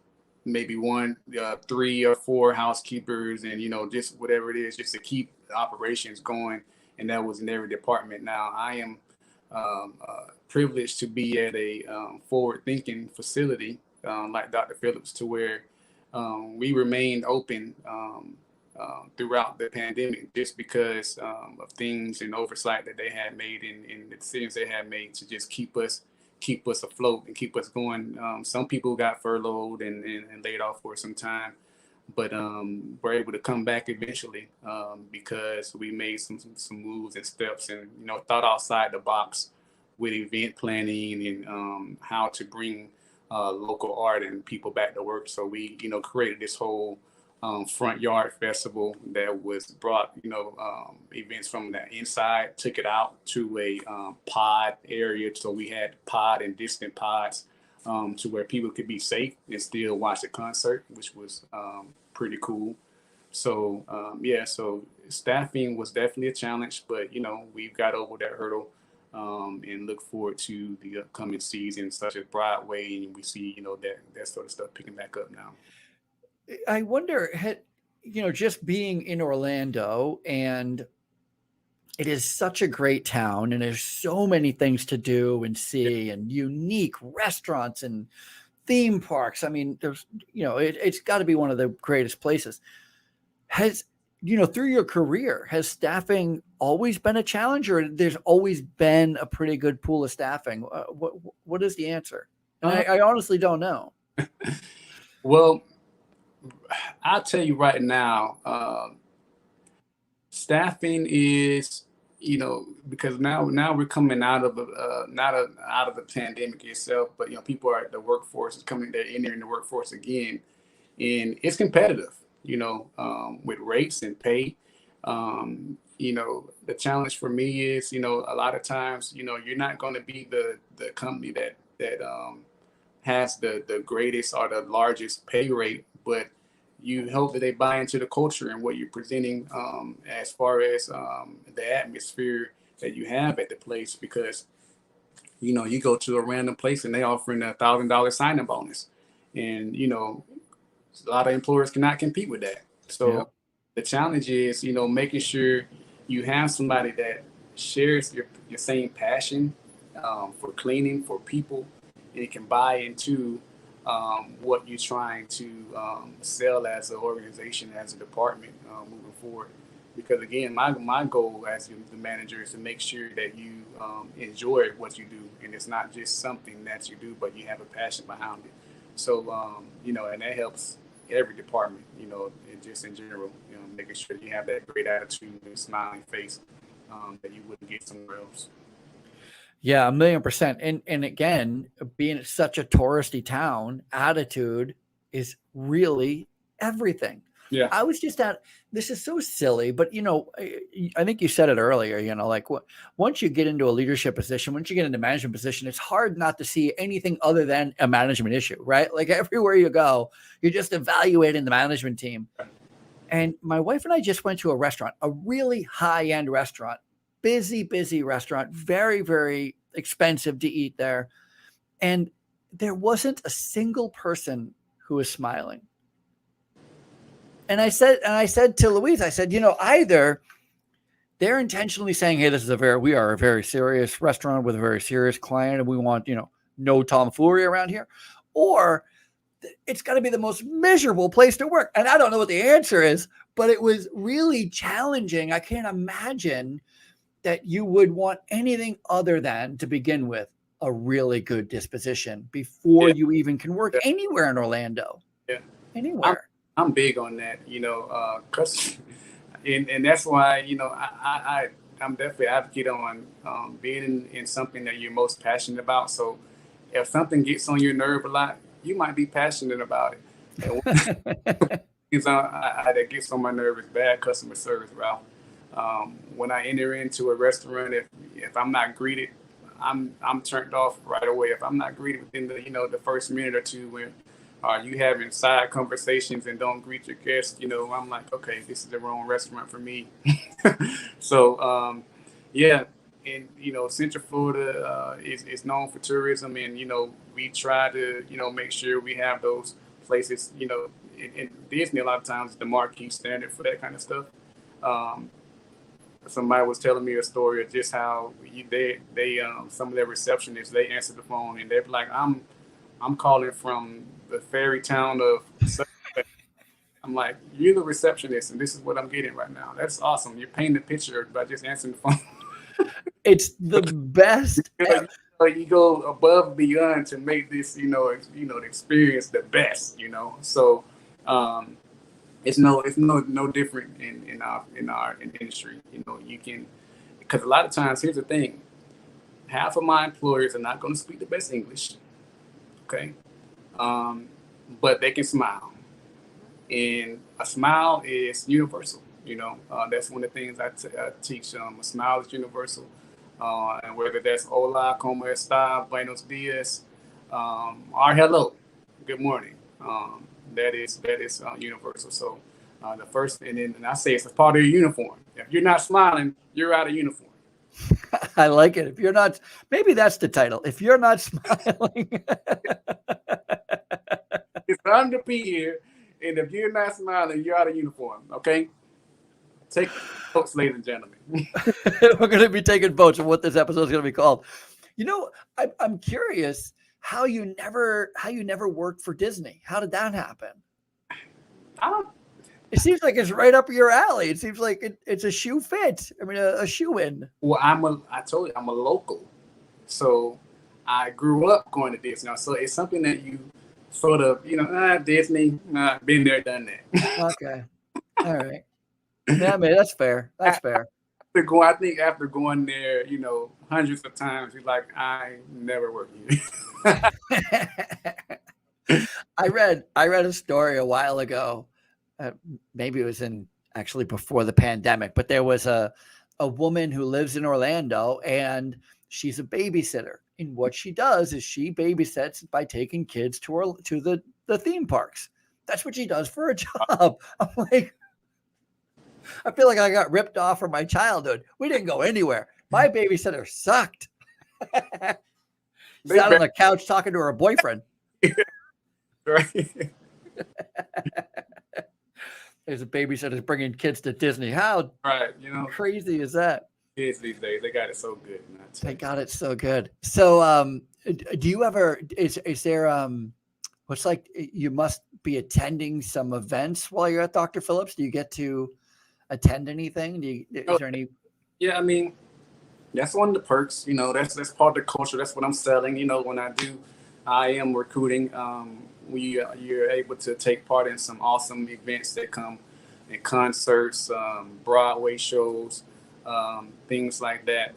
maybe 3 or 4 housekeepers, and just whatever it is, just to keep the operations going. And that was in every department. Now I am privileged to be at a forward-thinking facility like Dr. Phillips, to where we remained open throughout the pandemic, just because of things and oversight that they had made, and the decisions they had made to just keep us afloat and keep us going. Some people got furloughed and laid off for some time, but we're able to come back eventually because we made some moves and steps and thought outside the box with event planning and how to bring local art and people back to work. So we, created this whole front yard festival that was brought, events from the inside, took it out to a pod area. So we had pod and distant pods to where people could be safe and still watch the concert, which was pretty cool. So so staffing was definitely a challenge, but we've got over that hurdle and look forward to the upcoming season, such as Broadway, and we see that sort of stuff picking back up now. I wonder, just being in Orlando, and it is such a great town, and there's so many things to do and see, and unique restaurants and theme parks. I mean, there's, it's got to be one of the greatest places. Through your career, has staffing always been a challenge, or there's always been a pretty good pool of staffing? What is the answer? And I honestly don't know. Well, I'll tell you right now, staffing is, because now we're coming out of not out of the pandemic itself, but people are the workforce is coming, they're entering the workforce again, and it's competitive. With rates and pay. The challenge for me is, a lot of times, you're not going to be the company that has the greatest or the largest pay rate, but you hope that they buy into the culture and what you're presenting as far as the atmosphere that you have at the place, because you go to a random place and they offering $1,000 signing bonus, and a lot of employers cannot compete with that. So the challenge is, making sure you have somebody that shares your same passion for cleaning, for people, and can buy into what you're trying to sell as an organization, as a department moving forward. Because again, my goal as the manager is to make sure that you enjoy what you do, and it's not just something that you do, but you have a passion behind it. So, and that helps every department, and just in general, making sure you have that great attitude and smiling face that you wouldn't get somewhere else. Yeah, 1,000,000%. And again, being such a touristy town, attitude is really everything. Yeah. I was just this is so silly, but I think you said it earlier, like once you get into a leadership position, once you get into management position, it's hard not to see anything other than a management issue, right? Like everywhere you go, you're just evaluating the management team. And my wife and I just went to a restaurant, a really high-end restaurant, busy restaurant, very, very expensive to eat there. And there wasn't a single person who was smiling. And I said to Louise, I said, either they're intentionally saying, hey, we are a very serious restaurant with a very serious client, and we want, no tomfoolery around here, or it's got to be the most miserable place to work. And I don't know what the answer is, but it was really challenging. I can't imagine that you would want anything other than, to begin with, a really good disposition before you even can work anywhere in Orlando. Yeah. Anywhere. I'm big on that, cause, and that's why, I'm definitely advocate on being in something that you're most passionate about. So if something gets on your nerve a lot, you might be passionate about it. That gets on my nerve is bad customer service, Ralph. When I enter into a restaurant, if I'm not greeted, I'm turned off right away. If I'm not greeted within the first minute or two, when you having side conversations and don't greet your guests, I'm like, okay, this is the wrong restaurant for me. So and Central Florida is known for tourism, and we try to make sure we have those places. In Disney, a lot of times the marquee standard for that kind of stuff. Somebody was telling me a story of just how they some of their receptionists, they answer the phone and they're like, I'm calling from the fairy town of. I'm like, you're the receptionist, and this is what I'm getting right now. That's awesome. You're painting the picture by just answering the phone. It's the best. You go above and beyond to make this, the experience the best. So it's no different in our industry. You can, because a lot of times, here's the thing: half of my employers are not going to speak the best English, okay? But they can smile. And a smile is universal, That's one of the things I teach. A smile is universal. And whether that's hola, como esta, buenos dias, or hello, good morning, that is universal. So the first, and I say it's a part of your uniform. If you're not smiling, you're out of uniform. I like it. If you're not, maybe that's the title. If you're not smiling, it's under P here, and if you're not smiling, you're out of uniform. Okay, take notes, ladies and gentlemen. We're going to be taking votes on what this episode is going to be called. I'm curious how you never worked for Disney. How did that happen? It seems like it's right up your alley. It seems like it's a shoe fit. I mean, a shoe in. Well, I told you I'm a local, so I grew up going to Disney. So it's something that you sort of, Disney, been there, done that. Okay, all right. Yeah, I mean, that's fair. That's fair. I think after going there, hundreds of times, you're like, I never work here. I read a story a while ago. Maybe it was actually before the pandemic, but there was a woman who lives in Orlando, and she's a babysitter. And what she does is she babysits by taking kids to the theme parks. That's what she does for a job. I'm like, I feel like I got ripped off from my childhood. We didn't go anywhere. My babysitter sucked. Sat on the couch talking to her boyfriend. Right. There's a babysitter bringing kids to Disney. How crazy is that? Kids these days, they got it so good. They got it so good. So, do you ever? Is there? What's like? You must be attending some events while you're at Dr. Phillips. Do you get to attend anything? Is there any? Yeah, I mean, that's one of the perks. That's part of the culture. That's what I'm selling. When I am recruiting. You're able to take part in some awesome events that come in concerts, Broadway shows, things like that.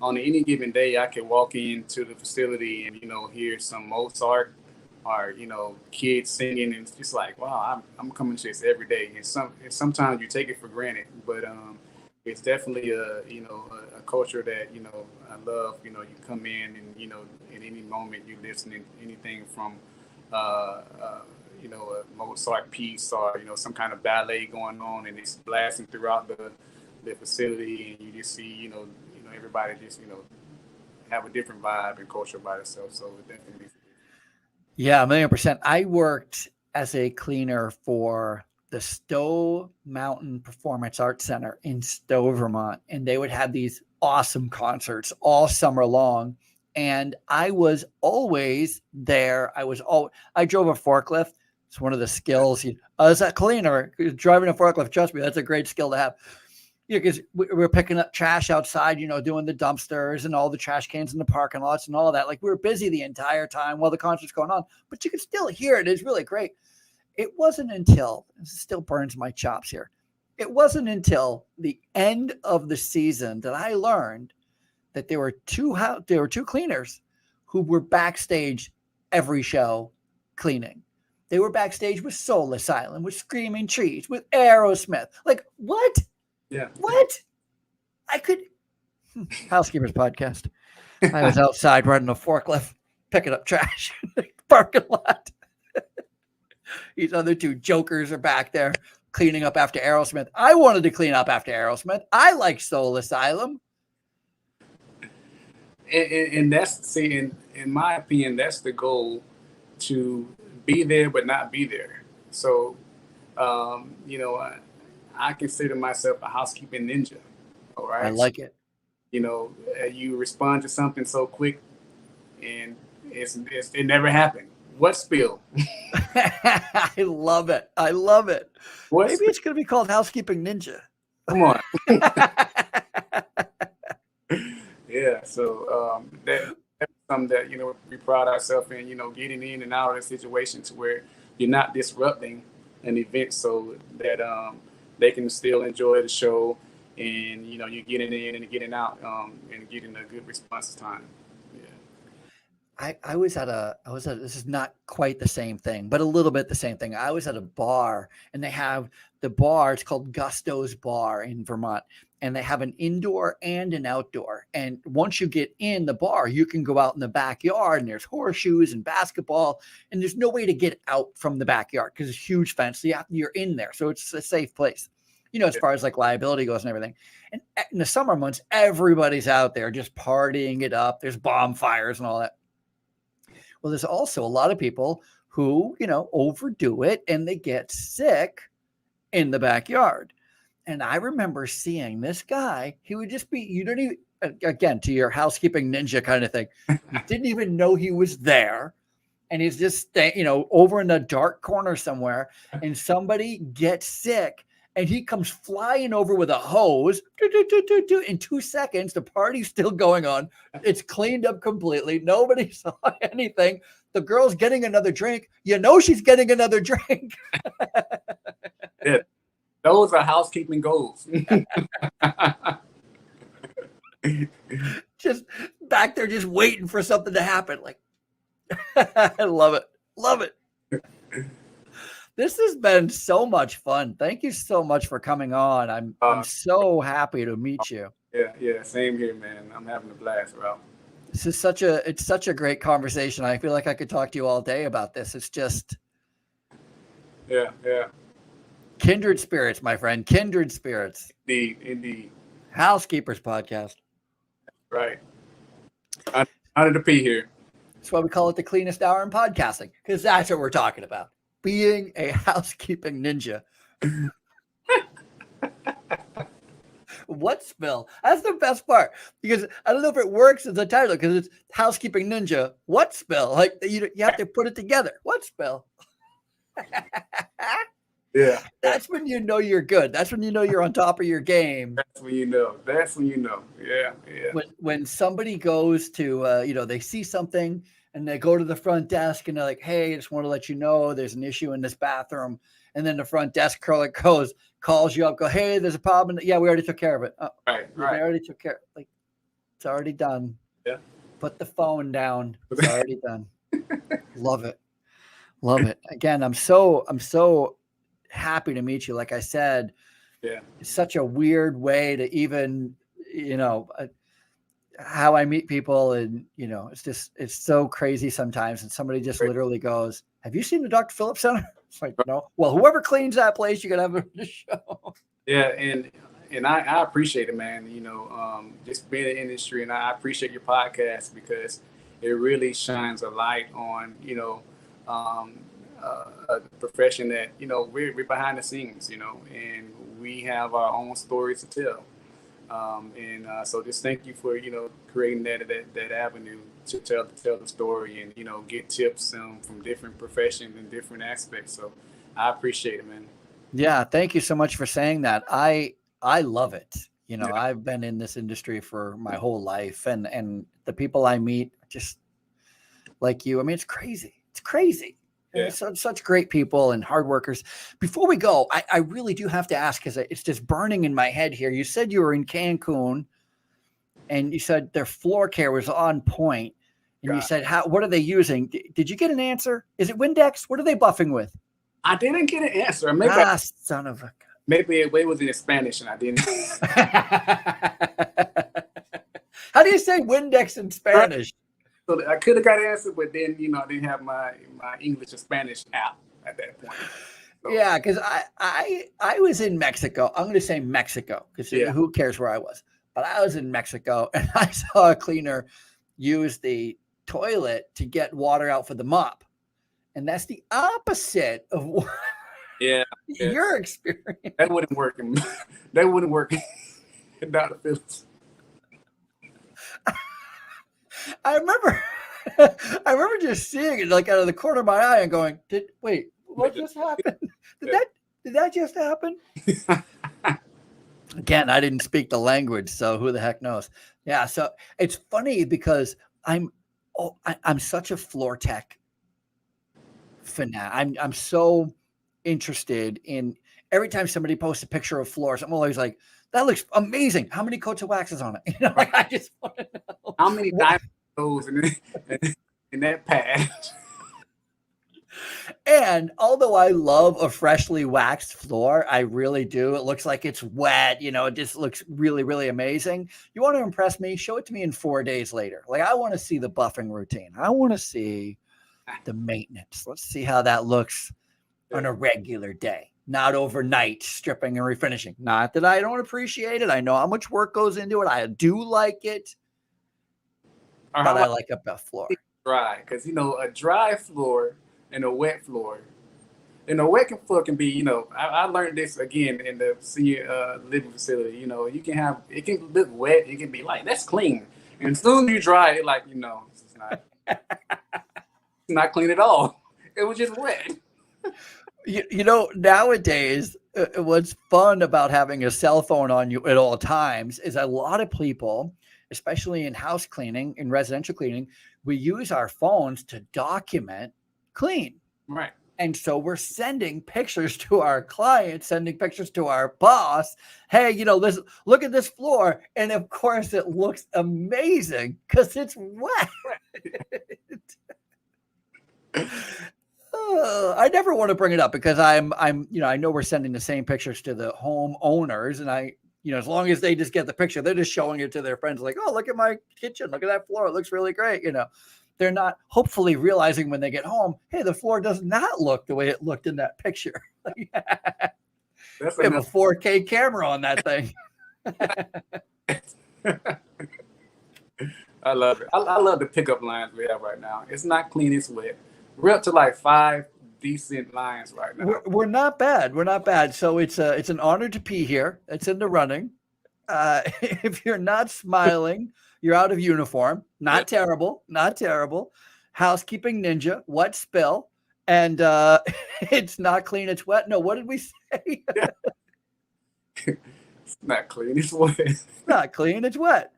On any given day, I can walk into the facility and hear some Mozart or kids singing, and it's just like, wow, I'm coming to this every day. And sometimes you take it for granted, but it's definitely a culture that I love. You come in and at any moment you listen to anything from a Mozart piece or some kind of ballet going on, and it's blasting throughout the facility, and you just see everybody just have a different vibe and culture by itself. So it definitely. Yeah, 1,000,000%. I worked as a cleaner for the Stowe Mountain Performance Arts Center in Stowe, Vermont, and they would have these awesome concerts all summer long. And I was always there. I drove a forklift. It's one of the skills. As a cleaner, driving a forklift, trust me, that's a great skill to have. Because we were picking up trash outside, doing the dumpsters and all the trash cans in the parking lots and all that. Like, we were busy the entire time while the concert's going on, but you can still hear it. It's really great. It wasn't until, this still burns my chops here. It wasn't until the end of the season that I learned that there were two cleaners who were backstage every show cleaning. They were backstage with Soul Asylum, with Screaming Trees, with Aerosmith. Like, what? Yeah. What? I could. Housekeepers podcast. I was outside running a forklift, picking up trash in the parking lot. These other two jokers are back there cleaning up after Aerosmith. I wanted to clean up after Aerosmith. I like Soul Asylum. And that's, in my opinion, that's the goal, to be there but not be there. So, I consider myself a housekeeping ninja. All right. I like it. You respond to something so quick, and it never happened. What spill? I love it. I love it. Maybe it's going to be called Housekeeping Ninja. Come on. Yeah. So that's something that we pride ourselves in. Getting in and out of a situation to where you're not disrupting an event, so that they can still enjoy the show and you're getting in and getting out, and getting a good response time. Yeah. I was at this is not quite the same thing, but a little bit the same thing. I was at a bar, and they have the bar. It's called Gusto's Bar in Vermont, and they have an indoor and an outdoor. And once you get in the bar, you can go out in the backyard, and there's horseshoes and basketball, and there's no way to get out from the backyard because it's a huge fence. So you're in there, so it's a safe place, as far as like liability goes and everything. And in the summer months, everybody's out there just partying it up. There's bonfires and all that. Well, there's also a lot of people who, overdo it and they get sick in the backyard. And I remember seeing this guy, he would just be, you don't even, again, to your housekeeping ninja kind of thing, you didn't even know he was there. And he's just, over in a dark corner somewhere, and somebody gets sick. And he comes flying over with a hose. In 2 seconds, the party's still going on. It's cleaned up completely. Nobody saw anything. The girl's getting another drink. She's getting another drink. Yeah, those are housekeeping goals. Just back there, just waiting for something to happen. Like, I love it. Love it. This has been so much fun. Thank you so much for coming on. I'm so happy to meet you. Yeah, same here, man. I'm having a blast, bro. This is such a great conversation. I feel like I could talk to you all day about this. It's just yeah. Kindred spirits, my friend. Kindred spirits. Indeed. Housekeepers podcast. Right. Honored to be here. That's why we call it the cleanest hour in podcasting, because that's what we're talking about. Being a housekeeping ninja. What spill? That's the best part, because I don't know if it works as a title because it's housekeeping ninja. What spill? Like you have to put it together. What spill? Yeah. That's when you know you're good. That's when you know you're on top of your game. That's when you know. Yeah. When somebody goes to, they see something and they go to the front desk and they're like, hey, I just want to let you know there's an issue in this bathroom. And then the front desk calls you up, go, hey, there's a problem. Yeah, we already took care of it. Oh, right. We already took care. Like, it's already done. Yeah. Put the phone down. It's already done. Love it. Again, I'm so happy to meet you. Like I said, yeah, it's such a weird way to even, how I meet people, and it's so crazy sometimes. And somebody just literally goes, have you seen the Dr. Phillips Center? It's like, no. Well, whoever cleans that place, you can have it on the show. Yeah, and I appreciate it, man. Just being in the industry, and I appreciate your podcast because it really shines a light on a profession that we're behind the scenes, and we have our own stories to tell. So just thank you for creating that avenue to tell the story and get tips from different professions and different aspects. So I appreciate it, man. Yeah, thank you so much for saying that. I love it. I've been in this industry for my whole life, and the people I meet just like you. I mean, it's crazy. Yeah. It's such great people and hard workers. Before we go, I really do have to ask, because it's just burning in my head here. You said you were in Cancun, and you said their floor care was on point. And you said, what are they using? Did you get an answer? Is it Windex? What are they buffing with? I didn't get an answer. Son of a... Maybe it was in Spanish and I didn't. How do you say Windex in Spanish? So I could have got an answer, but then, I didn't have my English and Spanish app at that point. So. Yeah, because I was in Mexico. I'm going to say Mexico, because who cares where I was? But I was in Mexico, and I saw a cleaner use the toilet to get water out for the mop. And that's the opposite of what your experience. That wouldn't work. That wouldn't work in Dr. Phillips. I remember just seeing it like out of the corner of my eye and going, what just happened? Did that just happen? Again, I didn't speak the language, so who the heck knows? Yeah, so it's funny because I'm such a floor tech fanatic. I'm so interested in every time somebody posts a picture of floors, I'm always like, that looks amazing. How many coats of wax is on it? Like, I just want to know. How many diamonds goes in that pad? And although I love a freshly waxed floor, I really do. It looks like it's wet. It just looks really, really amazing. You want to impress me? Show it to me in 4 days later. Like, I want to see the buffing routine. I want to see the maintenance. Let's see how that looks on a regular day, not overnight stripping and refinishing. Not that I don't appreciate it. I know how much work goes into it. I do like it, but I like a buff floor. Dry, because a dry floor and a wet floor. And a wet floor can be, I learned this again in the senior living facility. It can look wet. It can be like, that's clean. And as soon as you dry it, like, it's not clean at all. It was just wet. Nowadays, what's fun about having a cell phone on you at all times is a lot of people, especially in house cleaning, in residential cleaning, we use our phones to document clean. Right. And so we're sending pictures to our clients, sending pictures to our boss. Hey, look at this floor. And of course it looks amazing because it's wet. I never want to bring it up because I know we're sending the same pictures to the home owners, and as long as they just get the picture, they're just showing it to their friends like, oh, look at my kitchen. Look at that floor. It looks really great. They're not hopefully realizing when they get home, hey, the floor does not look the way it looked in that picture. We have a 4K camera on that thing. I love it. I love the pickup lines we have right now. It's not clean, it's wet. We're up to like 5 decent lines right now. We're not bad. We're not bad. So it's an honor to be here. It's in the running. If you're not smiling, you're out of uniform. Not terrible. Not terrible. Housekeeping ninja. What spill? And it's not clean. It's wet. No, what did we say? It's not clean. It's wet. It's not clean. It's wet.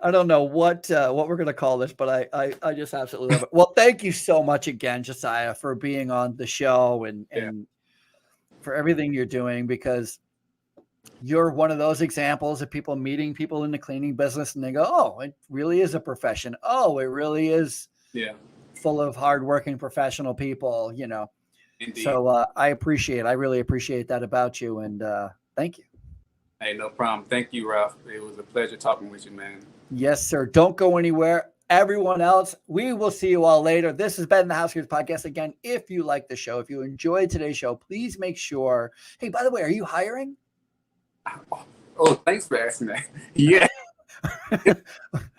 I don't know what we're going to call this, but I just absolutely love it. Well, thank you so much again, Josiah, for being on the show and for everything you're doing, because you're one of those examples of people meeting people in the cleaning business and they go, oh, it really is a profession. Oh, it really is full of hardworking professional people, Indeed. So I really appreciate that about you. And thank you. Hey, no problem. Thank you, Ralph. It was a pleasure talking with you, man. Yes, sir. Don't go anywhere. Everyone else, we will see you all later. This has been the Housekeepers Podcast. Again, if you like the show, if you enjoyed today's show, please make sure. Hey, by the way, are you hiring? Oh, thanks for asking that. Yeah.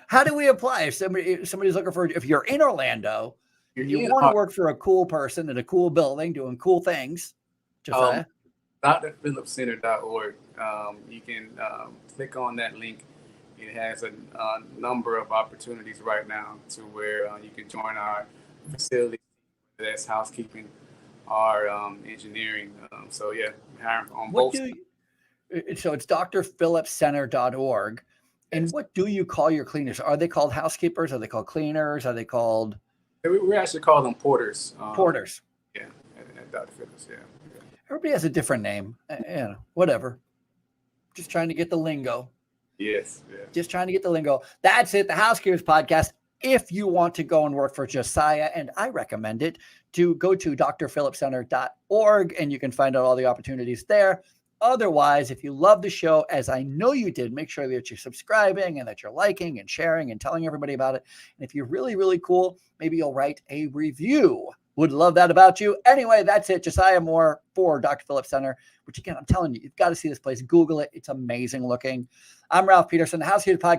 How do we apply? If somebody's looking for, if you're in Orlando, you want to work for a cool person in a cool building doing cool things, Josiah? drphillipscenter.org. You can click on that link. It has a number of opportunities right now to where you can join our facility. That's housekeeping, our engineering. So yeah, hiring on both. So it's drphillipscenter.org. And what do you call your cleaners? Are they called housekeepers? Are they called cleaners? Are they called? We actually call them porters. Porters. Yeah, at Dr. Phillips. Yeah. Everybody has a different name. Whatever. Just trying to get the lingo. Yes. Yeah. Just trying to get the lingo. That's it. The Housekeepers Podcast. If you want to go and work for Josiah, and I recommend it, to go to drphillipscenter.org and you can find out all the opportunities there. Otherwise, if you love the show, as I know you did, make sure that you're subscribing and that you're liking and sharing and telling everybody about it. And if you're really, really cool, maybe you'll write a review. Would love that about you. Anyway, that's it. Josiah Moore for Dr. Phillips Center, which again, I'm telling you, you've got to see this place. Google it. It's amazing looking. I'm Ralph Peterson, the Housekeepers Podcast.